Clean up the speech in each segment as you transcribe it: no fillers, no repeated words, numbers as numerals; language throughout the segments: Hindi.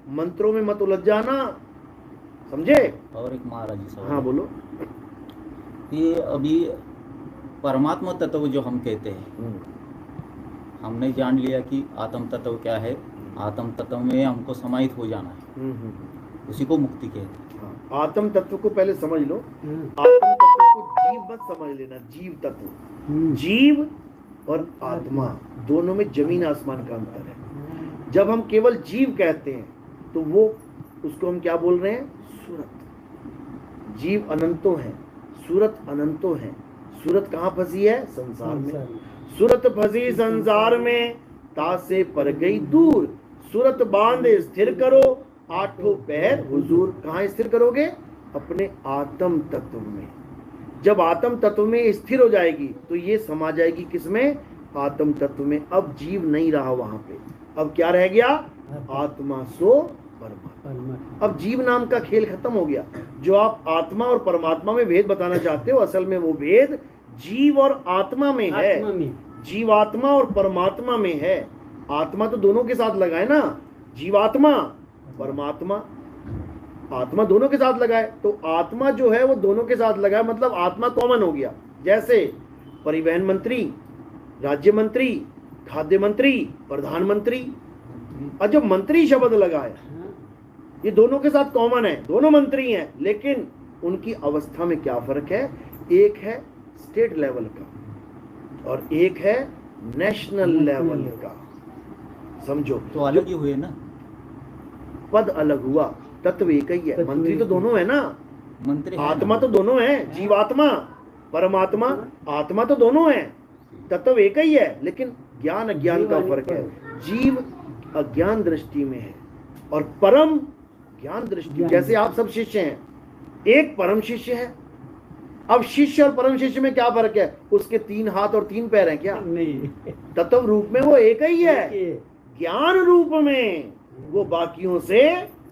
मंत्रों में मत उलझ जाना, समझे। और एक महाराज जी सवाल, हाँ बोलो। ये अभी परमात्मा तत्व जो हम कहते हैं, हमने जान लिया कि आत्म तत्व क्या है, आत्म तत्व में हमको समाहित हो जाना है, उसी को मुक्ति कहते हैं। हाँ, आत्म तत्व को पहले समझ लो। आत्म तत्व को जीव मत समझ लेना, जीव तत्व, जीव और आत्मा दोनों में जमीन आसमान का अंतर है। जब हम केवल जीव कहते हैं तो वो उसको हम क्या बोल रहे हैं, सूरत। जीव अनंतों है, सूरत अनंतों है। सूरत कहाँ फंसी है, संसार में। सूरत फंसी संसार में, तासे पर गई दूर। सूरत बांधे स्थिर करो, आठों पैर हुजूर। कहाँ स्थिर करोगे, अपने आत्म तत्व में। जब आत्म तत्व में स्थिर हो जाएगी तो ये समा जाएगी किसमें, आत्म तत्व में। अब जीव नहीं रहा वहां पे, अब क्या रह गया, आत्मा सो परमात्मा। अब जीव नाम का खेल खत्म हो गया। जो आप आत्मा और परमात्मा में भेद बताना चाहते हो, असल में वो भेद जीव और आत्मा में है। जीवात्मा और परमात्मा में है। आत्मा तो दोनों के साथ लगाए ना, जीवात्मा परमात्मा, आत्मा दोनों के साथ लगाए। तो आत्मा जो है वो दोनों के साथ लगाए, मतलब आत्मा कॉमन हो गया। जैसे परिवहन मंत्री, राज्य मंत्री, खाद्य मंत्री, प्रधानमंत्री। और जो मंत्री शब्द लगा है ये दोनों के साथ कॉमन है, दोनों मंत्री हैं, लेकिन उनकी अवस्था में क्या फर्क है। एक है स्टेट लेवल का और एक है नेशनल लेवल का, समझो। तो अलग ही हुए ना, पद अलग हुआ, तत्व एक ही है। मंत्री तो दोनों है ना, मंत्री आत्मा तो दोनों है, जीवात्मा परमात्मा, आत्मा तो दोनों है, तत्व एक ही है, लेकिन ज्ञान अज्ञान का फर्क है। जीव अज्ञान दृष्टि में है और परम ज्ञान दृष्टि। जैसे आप सब शिष्य हैं, एक परम शिष्य है। अब शिष्य और परम शिष्य में क्या फर्क है, उसके 3 हाथ और 3 पैर हैं क्या, नहीं। तत्व रूप में वो एक ही है, ज्ञान रूप में वो बाकियों से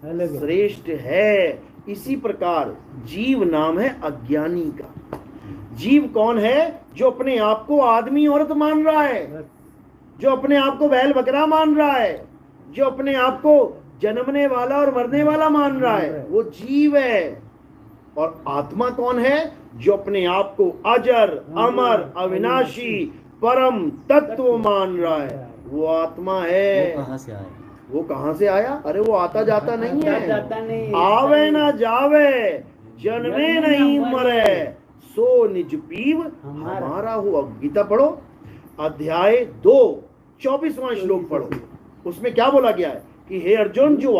श्रेष्ठ है। इसी प्रकार जीव नाम है अज्ञानी का। जीव कौन है, जो अपने आप को आदमी औरत मान रहा है, जो अपने आप को बैल बकरा मान रहा है, जो अपने आप को जन्मने वाला और मरने वाला मान रहा है, वो जीव है। और आत्मा कौन है, जो अपने आप को अजर अमर अविनाशी परम तत्व मान रहा है, वो आत्मा है। वो कहाँ से आया, वो कहाँ से आया, अरे वो आता जाता नहीं है। आवे ना जावे, जन्मे नहीं मरे, सो निज पीव हमारा हो। गीता पढ़ो, अध्याय 2 24वां श्लोक पढ़ो, उसमें क्या बोला गया है कि हे अर्जुन, जो